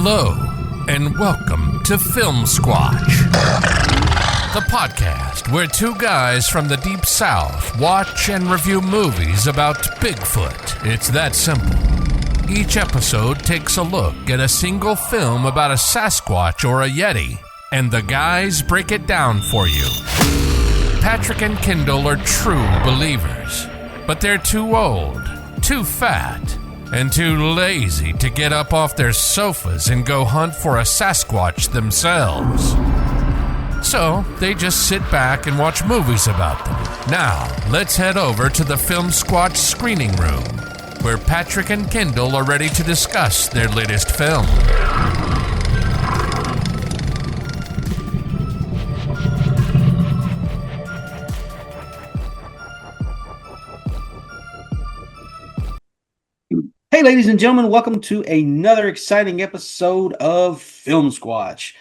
Hello, and welcome to Filmsquatch, the podcast where two guys from the Deep South watch and review movies about Bigfoot. It's that simple. Each episode takes a look at a single film about a Sasquatch or a Yeti, and the guys break it down for you. Patrick and Kendall are true believers, but they're too old, too fat, and too lazy to get up off their sofas and go hunt for a Sasquatch themselves. So they just sit back and watch movies about them. Now, let's head over to the Filmsquatch screening room, where Patrick and Kendall are ready to discuss their latest film. Hey, ladies and gentlemen, welcome to another exciting episode of Filmsquatch.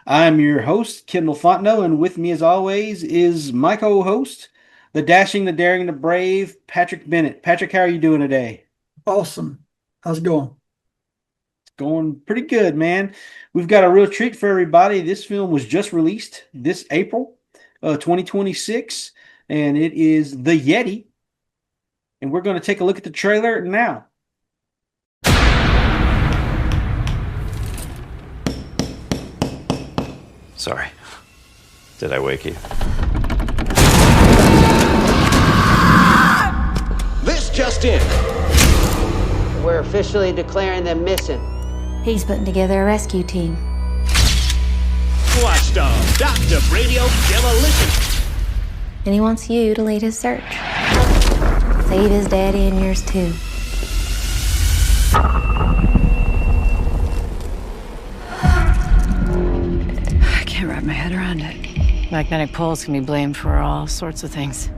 I'm your host, Kendall Fontenot, and with me, as always, is my co-host, the dashing, the daring, the brave, Patrick Bennett. Patrick, how are you doing today? Awesome. How's it going? It's going pretty good, man. We've got a real treat for everybody. This film was just released this April 2026, and it is The Yeti. And we're going to take a look at the trailer now. Sorry. Did I wake you? This just in. We're officially declaring them missing. He's putting together a rescue team. Watchdog, Dr. Radio Demolition. And he wants you to lead his search. Save his daddy and yours too. I can't wrap my head around it. Magnetic poles can be blamed for all sorts of things.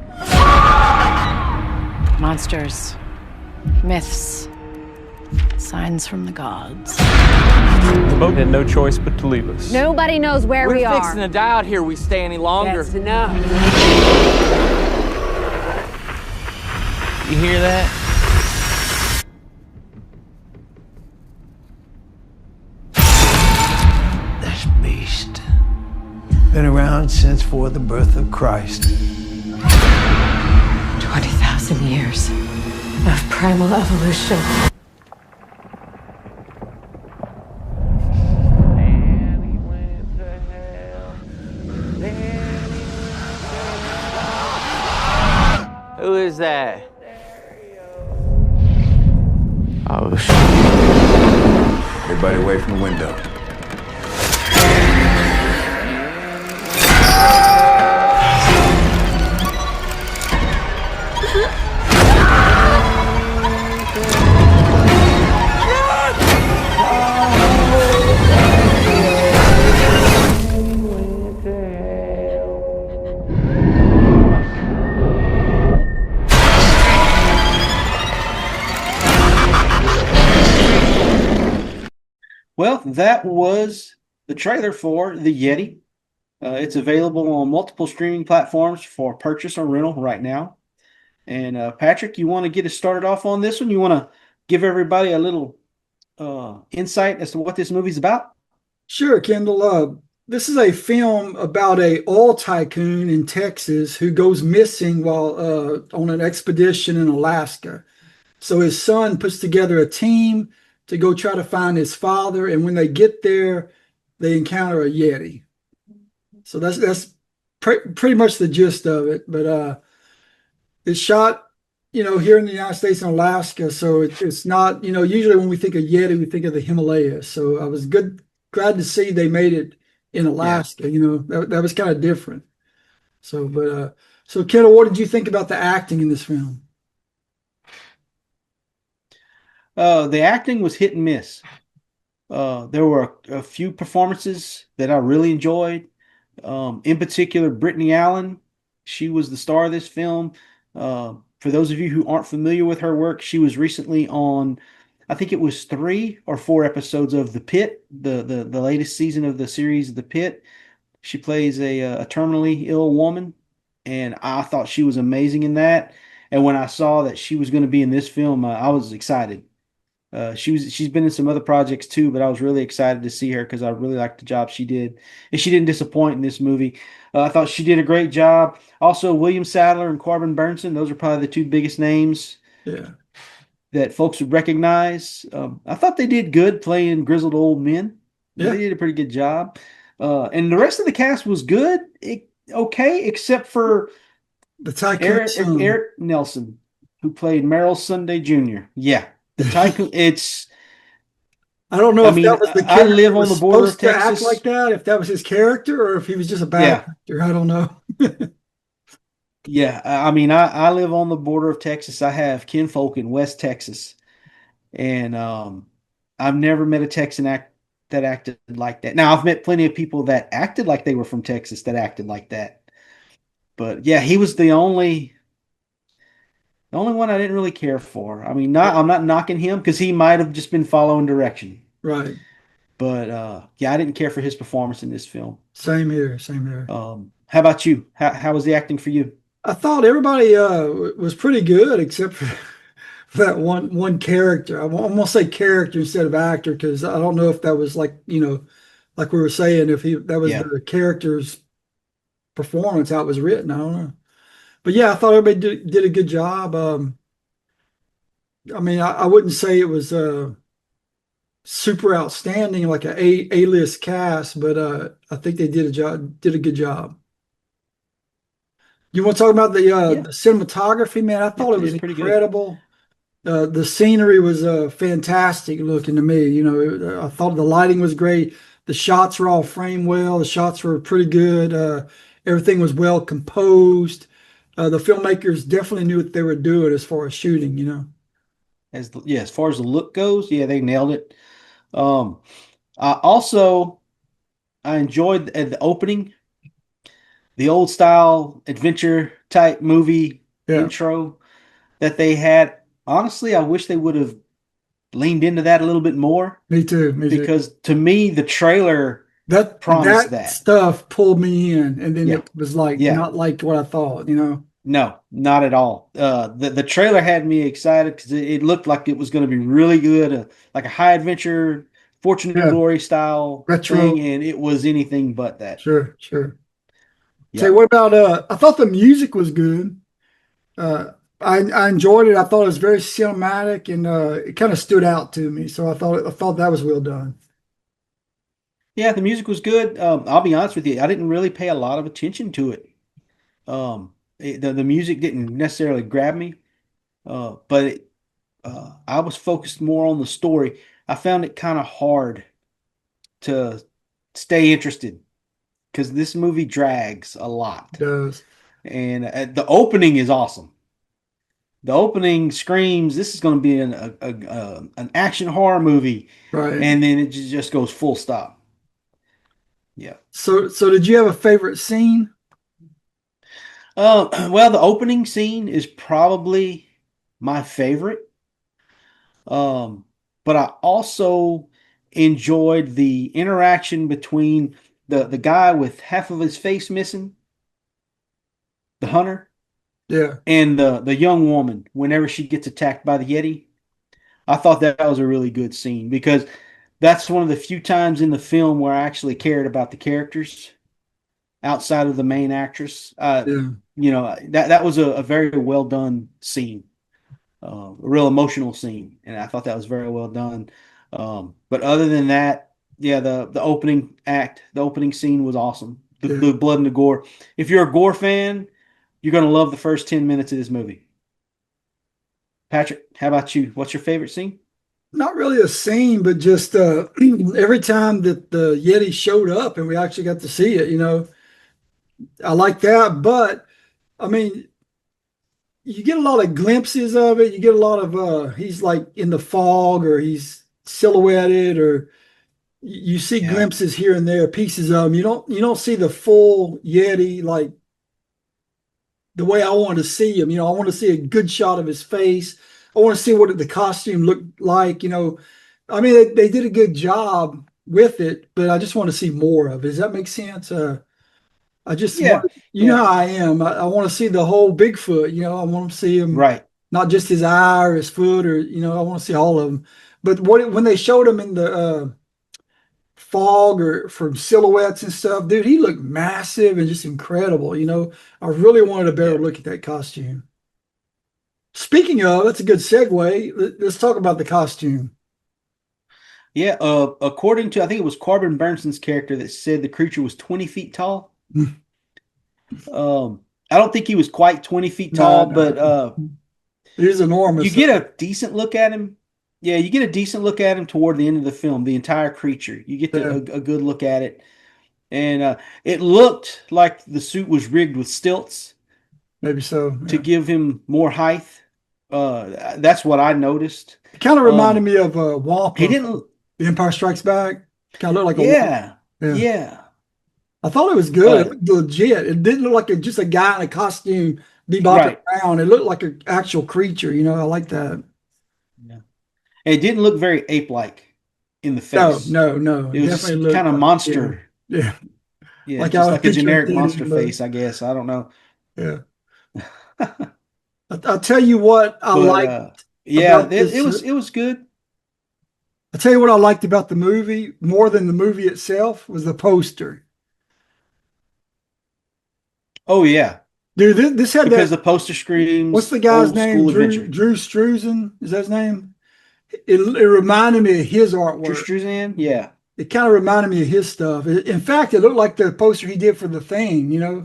Monsters, myths, signs from the gods. The boat had no choice but to leave us. Nobody knows where we are. We're fixing to die out here. We stay any longer. That's enough. You hear that? This beast been around since for the birth of Christ. 20,000 years of primal evolution. Who is that? Oh, shit. Everybody away from the window. Well, that was the trailer for The Yeti. It's available on multiple streaming platforms for purchase or rental right now. And Patrick, you want to get us started off on this one? You want to give everybody a little insight as to what this movie's about? Sure, Kendall. This is a film about a oil tycoon in Texas who goes missing while on an expedition in Alaska. So his son puts together a team to go try to find his father, and when they get there, they encounter a Yeti. So that's pretty much the gist of it. But it's shot, here in the United States and Alaska. So it's not, usually when we think of Yeti, we think of the Himalayas. So I was glad to see they made it in Alaska. Yeah. That was kind of different. So, so Kendall, what did you think about the acting in this film? The acting was hit and miss. There were a few performances that I really enjoyed. In particular, Brittany Allen. She was the star of this film. For those of you who aren't familiar with her work, she was recently on, I think it was 3 or 4 episodes of The Pit, the latest season of the series The Pit. She plays a terminally ill woman, and I thought she was amazing in that. And when I saw that she was going to be in this film, I was excited. She's been in some other projects too, but I was really excited to see her because I really liked the job she did, and she didn't disappoint in this movie. I thought she did a great job. Also, William Sadler and Corbin Burnson; those are probably the two biggest names that folks would recognize. I thought they did good playing grizzled old men. Yeah. They did a pretty good job, and the rest of the cast was good, okay, except for the tycoon Eric Nelson, who played Merriell Sunday Jr. Yeah. The tycoon, I don't know if that was the character. I live on the border of Texas. To act like that, if that was his character, or if he was just a bad actor. I don't know. Yeah, I mean, I live on the border of Texas. I have kinfolk in West Texas, and I've never met a Texan that acted like that. Now, I've met plenty of people that acted like they were from Texas that acted like that, but yeah, he was the only one I didn't really care for. I mean, I'm not knocking him because he might have just been following direction. Right. But yeah, I didn't care for his performance in this film. Same here. How about you? How was the acting for you? I thought everybody was pretty good except for that one character. I'm gonna say character instead of actor because I don't know if that was like we were saying, if that was the character's performance, how it was written. I don't know. But yeah, I thought everybody did a good job. I mean, I wouldn't say it was super outstanding like an A-list cast, but I think they did a good job. You want to talk about the cinematography, man? I thought it was incredible. The scenery was fantastic looking to me. I thought the lighting was great. The shots were all framed well. The shots were pretty good. Everything was well composed. The filmmakers definitely knew what they were doing as far as shooting, As far as the look goes, they nailed it. I enjoyed the opening, the old style adventure type movie intro that they had. Honestly, I wish they would have leaned into that a little bit more. Me too. Because to me, the trailer promised that stuff pulled me in, and then it was like not like what I thought. No, not at all. The trailer had me excited because it looked like it was going to be really good, like a high adventure, Fortune and Glory style retro thing, and it was anything but that. Sure. Yeah. Say, what about? I thought the music was good. I enjoyed it. I thought it was very cinematic, and it kind of stood out to me. So I thought that was well done. Yeah, the music was good. I'll be honest with you, I didn't really pay a lot of attention to it. The music didn't necessarily grab me, but I was focused more on the story. I found it kind of hard to stay interested because this movie drags a lot. It does. And the opening is awesome. The opening screams, this is going to be an action horror movie. Right. And then it just goes full stop. Yeah. So did you have a favorite scene? Well, the opening scene is probably my favorite. But I also enjoyed the interaction between the guy with half of his face missing, the hunter, and the young woman whenever she gets attacked by the Yeti. I thought that was a really good scene because that's one of the few times in the film where I actually cared about the characters outside of the main actress. That was a very well done scene, a real emotional scene, and I thought that was very well done. But other than that, the opening act, the opening scene was awesome. The blood and the gore. If you're a gore fan, you're going to love the first 10 minutes of this movie. Patrick, how about you? What's your favorite scene? Not really a scene, but just every time that the Yeti showed up and we actually got to see it, I like that. But, I mean, you get a lot of glimpses of it. You get a lot of, he's like in the fog or he's silhouetted or you see glimpses here and there, pieces of him. You don't see the full Yeti like the way I want to see him. I want to see a good shot of his face. I want to see what the costume looked like. I mean, they did a good job with it, but I just want to see more of it. Does that make sense? I just want, know how I am. I want to see the whole Bigfoot. I want to see him, right? Not just his eye or his foot, or I want to see all of them. But when they showed him in the fog or from silhouettes and stuff, dude, he looked massive and just incredible. I really wanted a better look at that costume. Speaking of, that's a good segue. Let's talk about the costume. Yeah, according to, I think it was Corbin Bernsen's character that said the creature was 20 feet tall. I don't think he was quite 20 feet tall, but he's enormous. You get a decent look at him. Yeah, you get a decent look at him toward the end of the film, the entire creature. You get a good look at it. And it looked like the suit was rigged with stilts. Maybe so. Yeah. To give him more height. That's what I noticed. It kind of reminded me of Wampa. He didn't. The Empire Strikes Back. Kind of looked like yeah. I thought it was good. It looked legit. It didn't look like just a guy in a costume bebopping around. It looked like an actual creature. I like that. Yeah. It didn't look very ape-like in the face. No. It was just kind of monster. Yeah. Yeah, like just like a generic monster face, I guess. I don't know. Yeah. I'll tell you what I liked. It was good. I'll tell you what I liked about the movie more than the movie itself was the poster. Oh yeah, dude, this had because the poster screams. What's the guy's name? Drew Struzan. Is that his name? It reminded me of his artwork. Drew Struzan, yeah. It kind of reminded me of his stuff. In fact, it looked like the poster he did for The Thing. It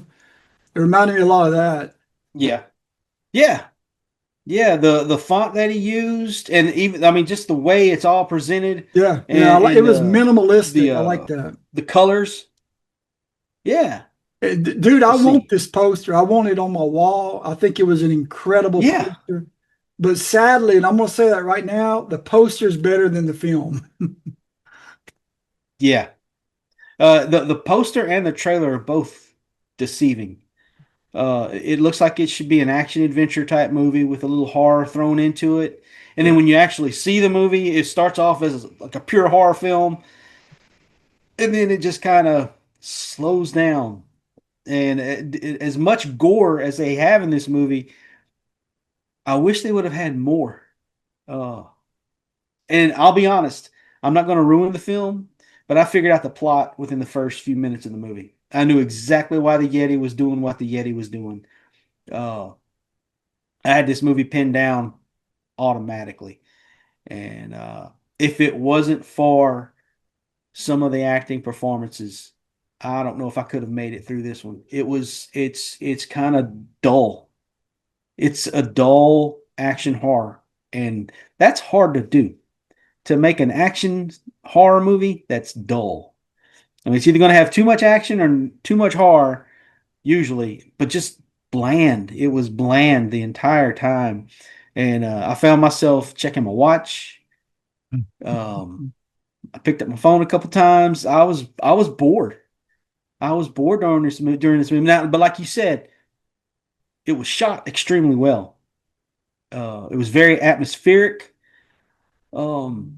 reminded me a lot of that. Yeah. The font that he used, and even just the way it's all presented. Yeah, it was minimalistic. I like that. The colors. Yeah. Dude, I want this poster. I want it on my wall. I think it was an incredible poster. But sadly, and I'm going to say that right now, the poster is better than the film. Yeah. The poster and the trailer are both deceiving. It looks like it should be an action adventure type movie with a little horror thrown into it. And then when you actually see the movie, it starts off as like a pure horror film. And then it just kind of slows down. And as much gore as they have in this movie, I wish they would have had more. And I'll be honest, I'm not going to ruin the film, but I figured out the plot within the first few minutes of the movie. I knew exactly why the Yeti was doing what the Yeti was doing. I had this movie pinned down automatically. And if it wasn't for some of the acting performances, I don't know if I could have made it through this one. It's kind of dull. It's a dull action horror, and that's hard to do. To make an action horror movie that's dull. It's either going to have too much action or too much horror, usually, but just bland. It was bland the entire time, and I found myself checking my watch. I picked up my phone a couple times. I was bored. I was bored during this movie. Now, but like you said, it was shot extremely well. It was very atmospheric. It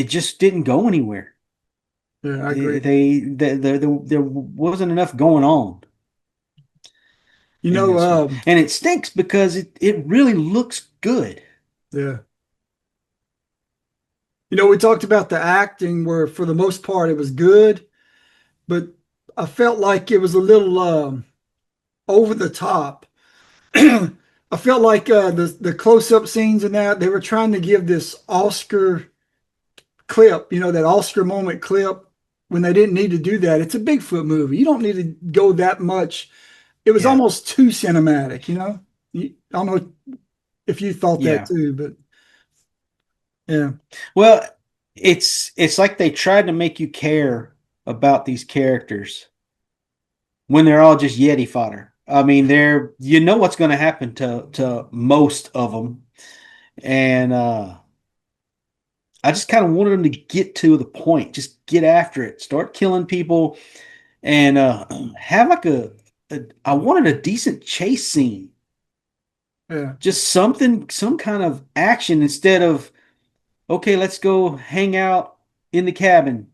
just didn't go anywhere. Yeah, I agree. There wasn't enough going on. And it stinks because it really looks good. Yeah. We talked about the acting where for the most part it was good, but I felt like it was a little over the top. I felt like the close-up scenes in that, they were trying to give this Oscar clip, that Oscar moment clip, when they didn't need to do that. It's a Bigfoot movie. You don't need to go that much. It was almost too cinematic, I don't know if you thought that too, but yeah. Well, it's like they tried to make you care about these characters when they're all just Yeti fodder. I mean, what's going to happen to most of them. And I just kind of wanted them to get to the point, just get after it, start killing people, and have like I wanted a decent chase scene. Yeah. Just some kind of action instead of, okay, let's go hang out in the cabin.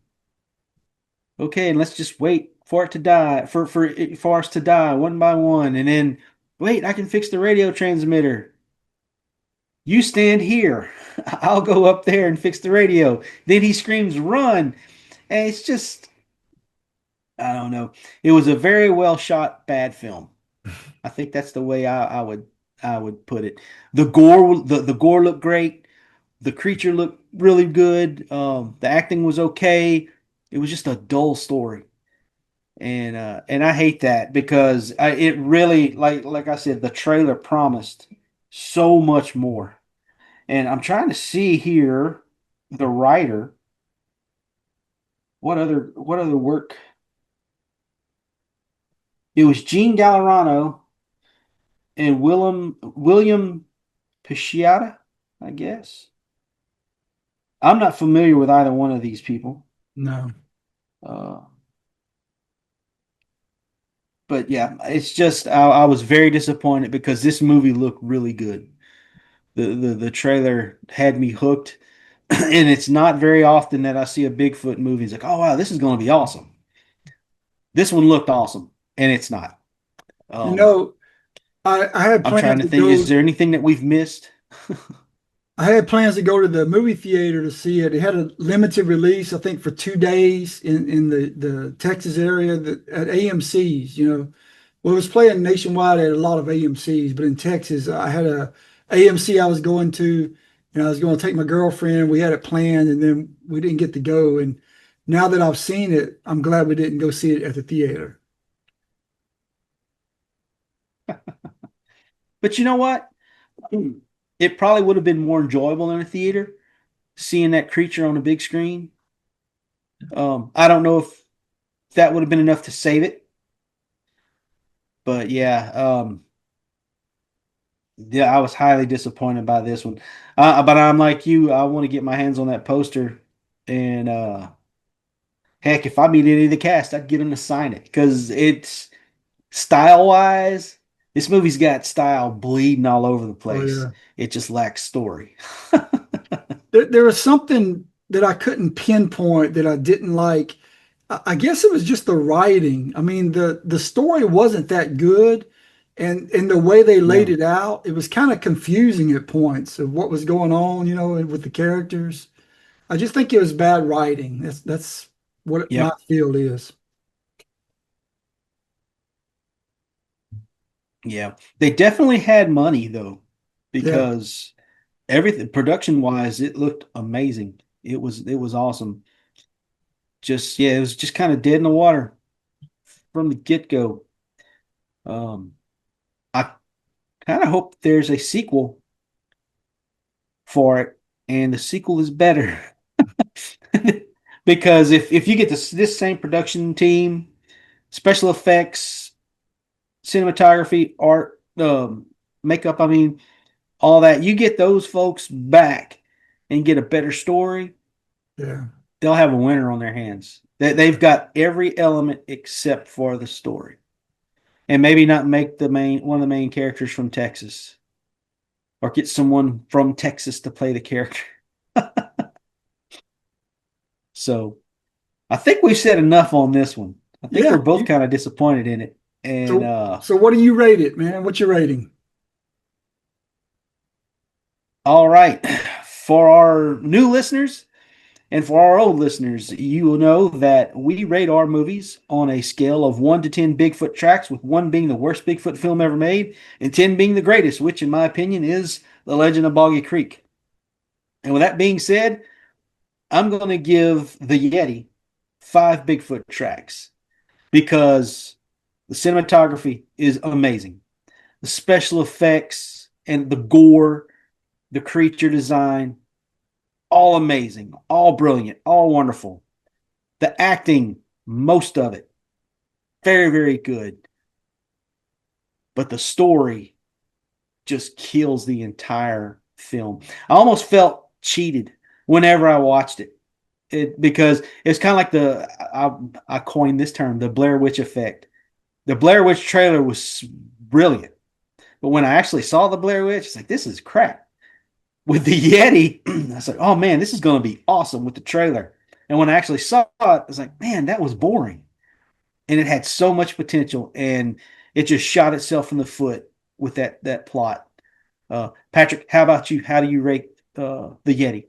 Okay, and let's just wait for it to die, for us to die one by one, and then wait, I can fix the radio transmitter. You stand here. I'll go up there and fix the radio. Then he screams, run. And it's just, I don't know. It was a very well shot bad film. I think that's the way I would put it. The gore looked great. The creature looked really good. The acting was okay. It was just a dull story. And I hate that because it really, like I said, the trailer promised so much more. And I'm trying to see here the writer. What other work? It was Gene Gallerano and William Pisciata, I guess. I'm not familiar with either one of these people. No. But yeah, it's just I was very disappointed because this movie looked really good. The trailer had me hooked, and it's not very often that I see a Bigfoot movie. It's like, oh wow, this is going to be awesome. This one looked awesome, and it's not. You know, I had I'm plans trying to to think. go. Is there anything that we've missed? I had plans to go to the movie theater to see it. It had a limited release, I think, for 2 days in the Texas area at AMC's. Well, it was playing nationwide at a lot of AMC's, but in Texas, I had a AMC I was going to, and I was going to take my girlfriend. We had it planned, and then we didn't get to go. And now that I've seen it, I'm glad we didn't go see it at the theater. But you know what? It probably would have been more enjoyable in a theater, seeing that creature on the big screen. I don't know if that would have been enough to save it. But yeah, I was highly disappointed by this one. But I'm like you, I want to get my hands on that poster. And heck, if I meet any of the cast, I'd get them to sign it. Because it's style-wise, this movie's got style bleeding all over the place. Oh, yeah. It just lacks story. There was something that I couldn't pinpoint that I didn't like. I guess it was just the writing. I mean, the story wasn't that good, and the way they laid it out, it was kind of confusing at points of what was going on, with the characters. I just think it was bad writing. That's what my field is. Yeah, they definitely had money though, because everything production wise, it looked amazing. It was awesome. It was just kind of dead in the water from the get go. I kind of hope there's a sequel for it, and the sequel is better because if you get this same production team, special effects, cinematography, art, makeup, I mean, all that, you get those folks back and get a better story, they'll have a winner on their hands. They've got every element except for the story. And maybe not make one of the main characters from Texas, or get someone from Texas to play the character. So I think we've said enough on this one. I think we're both kind of disappointed in it. And so what do you rate it, man? What's your rating? All right. For our new listeners and for our old listeners, you will know that we rate our movies on a scale of 1 to 10 Bigfoot tracks, with 1 being the worst Bigfoot film ever made and 10 being the greatest, which in my opinion is The Legend of Boggy Creek. And with that being said, I'm going to give The Yeti 5 Bigfoot tracks because the cinematography is amazing. The special effects and the gore, the creature design, all amazing, all brilliant, all wonderful. The acting, most of it, very, very good. But the story just kills the entire film. I almost felt cheated whenever I watched it, because it's kind of like I coined this term, the Blair Witch effect. The Blair Witch trailer was brilliant, but when I actually saw the Blair Witch, it's like, this is crap. With the Yeti, I was like, oh man, this is going to be awesome with the trailer. And when I actually saw it, I was like, man, that was boring. And it had so much potential, and it just shot itself in the foot with that plot. Patrick, how about you? How do you rate the Yeti?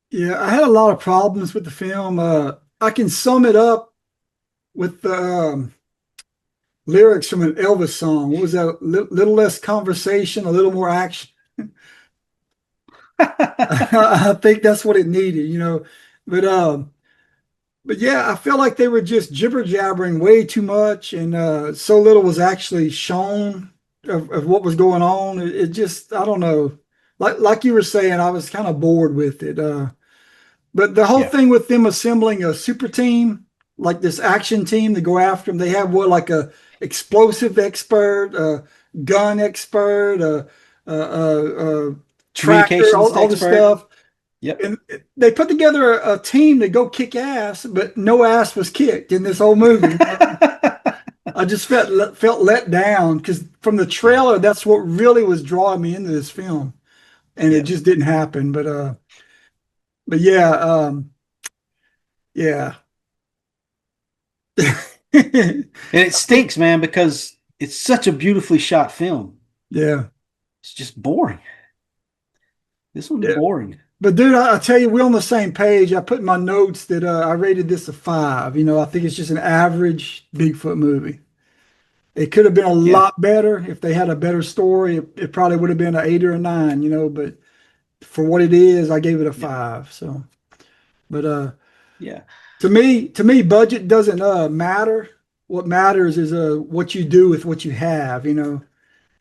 Yeah, I had a lot of problems with the film. I can sum it up with the lyrics from an Elvis song. What was that? Little less conversation, a little more action. I think that's what it needed, you know. But yeah, I felt like they were just jibber jabbering way too much, and so little was actually shown of what was going on. It just, I don't know. Like you were saying, I was kind of bored with it. But the whole thing with them assembling a super team, like this action team to go after them, they have what, like a explosive expert, a gun expert, a tracker, all this stuff. Yep. And they put together a team to go kick ass, but no ass was kicked in this whole movie. I just felt let down because from the trailer, that's what really was drawing me into this film, and it just didn't happen. But yeah, yeah. And it stinks, man, because it's such a beautifully shot film. Yeah. It's just boring. This one's boring. But dude, I tell you, we're on the same page. I put in my notes that I rated this a 5. You know, I think it's just an average Bigfoot movie. It could have been a lot better if they had a better story. It probably would have been an 8 or a 9, you know, but for what it is, I gave it a 5. So, but yeah. To me, budget doesn't matter. What matters is what you do with what you have, you know.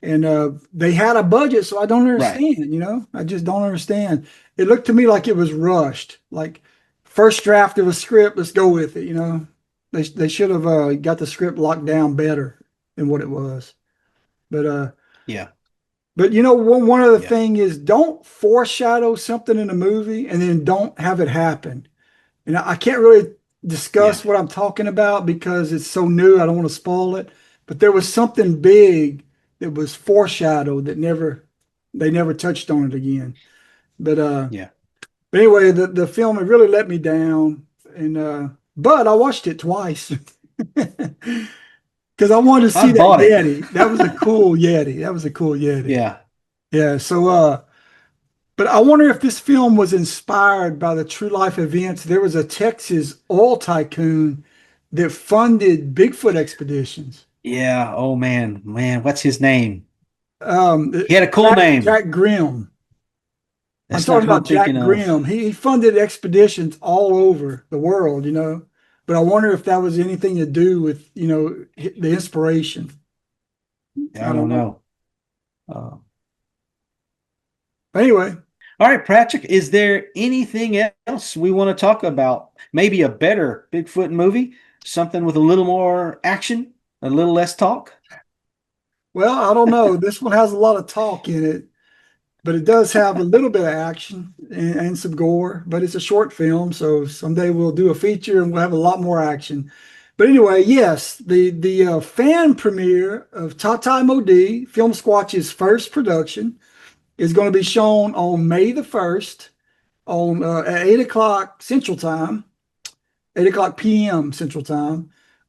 And they had a budget, so I don't understand, you know. I just don't understand. It looked to me like it was rushed. Like first draft of a script, let's go with it, you know. They should have got the script locked down better than what it was. But yeah. But you know, one other thing is don't foreshadow something in a movie and then don't have it happen. And I can't really discuss what I'm talking about because it's so new. I don't want to spoil it. But there was something big that was foreshadowed that they never touched on it again. But But anyway, the film, it really let me down. And but I watched it twice because I wanted to see that Yeti. That was a cool Yeti. Yeah. Yeah. So but I wonder if this film was inspired by the true life events. There was a Texas oil tycoon that funded Bigfoot expeditions. Yeah. Oh man. What's his name? He had a cool name. Jack Grimm. That's I'm talking about Jack Grimm. He funded expeditions all over the world, you know. But I wonder if that was anything to do with, you know, the inspiration. I don't know. Anyway. All right, Patrick, is there anything else we want to talk about? Maybe a better Bigfoot movie? Something with a little more action, a little less talk? Well, I don't know. This one has a lot of talk in it, but it does have a little bit of action and some gore, but it's a short film, so someday we'll do a feature and we'll have a lot more action. But anyway, yes, the fan premiere of Tata Modi, Filmsquatch's first production, is going to be shown on May the 1st at 8 o'clock Central Time, 8 o'clock p.m. Central Time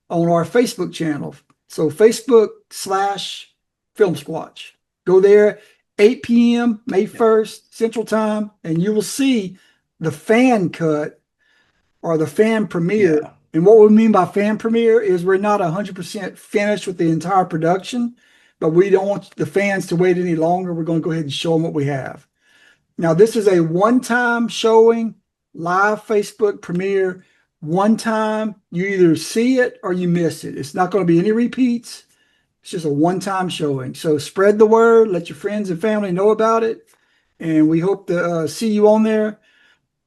on our Facebook channel. So Facebook/Filmsquatch. Go there, 8 p.m. May 1st Central Time, and you will see the fan cut or the fan premiere. Yeah. And what we mean by fan premiere is we're not 100% finished with the entire production, but we don't want the fans to wait any longer. We're going to go ahead and show them what we have. Now, this is a one-time showing, live Facebook premiere. One time, you either see it or you miss it. It's not going to be any repeats. It's just a one-time showing. So spread the word. Let your friends and family know about it. And we hope to see you on there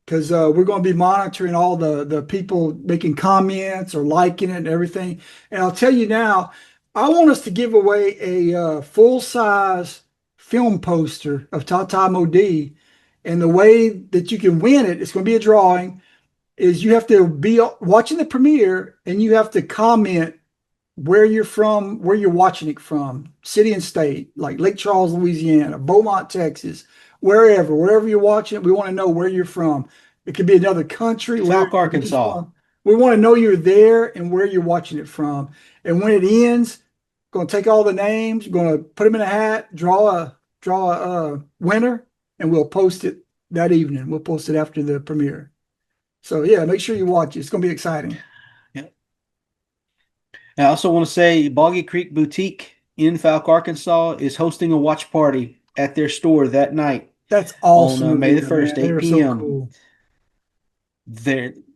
because we're going to be monitoring all the people making comments or liking it and everything. And I'll tell you now, I want us to give away a full-size film poster of Tata Modi. And the way that you can win it, it's going to be a drawing, is you have to be watching the premiere and you have to comment where you're from, where you're watching it from, city and state, like Lake Charles, Louisiana, Beaumont, Texas, wherever you're watching it, we want to know where you're from. It could be another country. South Arkansas. We want to know you're there and where you're watching it from. And when it ends, going to take all the names, going to put them in a hat, draw draw a winner, and we'll post it that evening. We'll post it after the premiere. So yeah, make sure you watch it. It's going to be exciting. Yeah. I also want to say Boggy Creek Boutique in Falk, Arkansas is hosting a watch party at their store that night. That's awesome. On May the 1st, 8 p.m. So cool.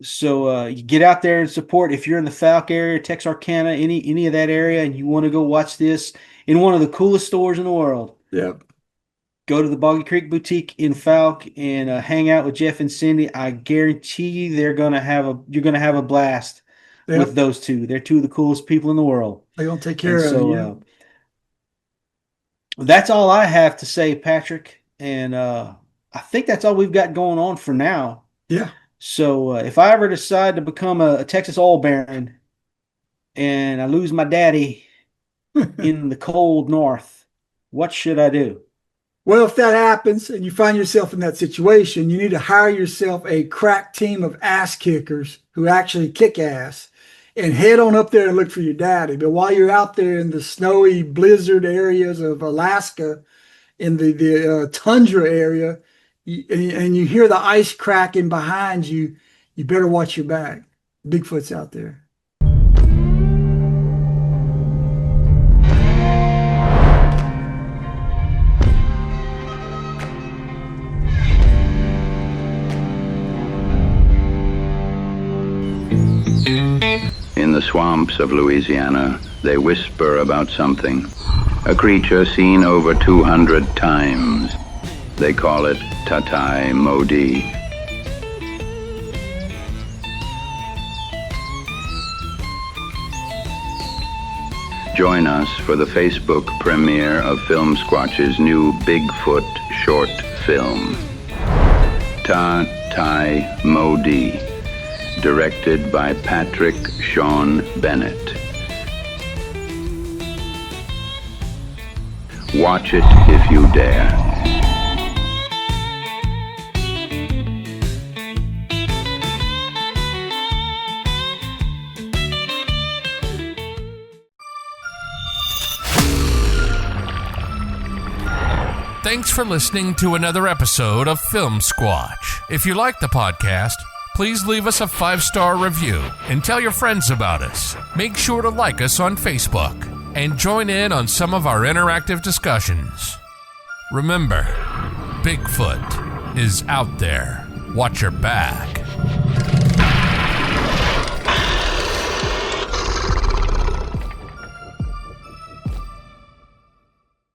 So you get out there and support. If you're in the Falk area, Texarkana, any of that area, and you want to go watch this in one of the coolest stores in the world, go to the Boggy Creek Boutique in Falk and hang out with Jeff and Cindy. I guarantee you you're gonna have a blast with those two. They're two of the coolest people in the world. They're gonna take care of you. That's all I have to say, Patrick. And I think that's all we've got going on for now. Yeah. So if I ever decide to become a Texas oil baron and I lose my daddy in the cold north, what should I do? Well, if that happens and you find yourself in that situation, you need to hire yourself a crack team of ass kickers who actually kick ass and head on up there and look for your daddy. But while you're out there in the snowy blizzard areas of Alaska, in the tundra area, and you hear the ice cracking behind you, you better watch your back. Bigfoot's out there. In the swamps of Louisiana, they whisper about something. A creature seen over 200 times. They call it Tatai Modi. Join us for the Facebook premiere of Filmsquatch's new Bigfoot short film, Tatai Modi, directed by Patrick Sean Bennett. Watch it if you dare. Thanks for listening to another episode of Filmsquatch. If you like the podcast, please leave us a 5-star review and tell your friends about us. Make sure to like us on Facebook and join in on some of our interactive discussions. Remember, Bigfoot is out there. Watch your back.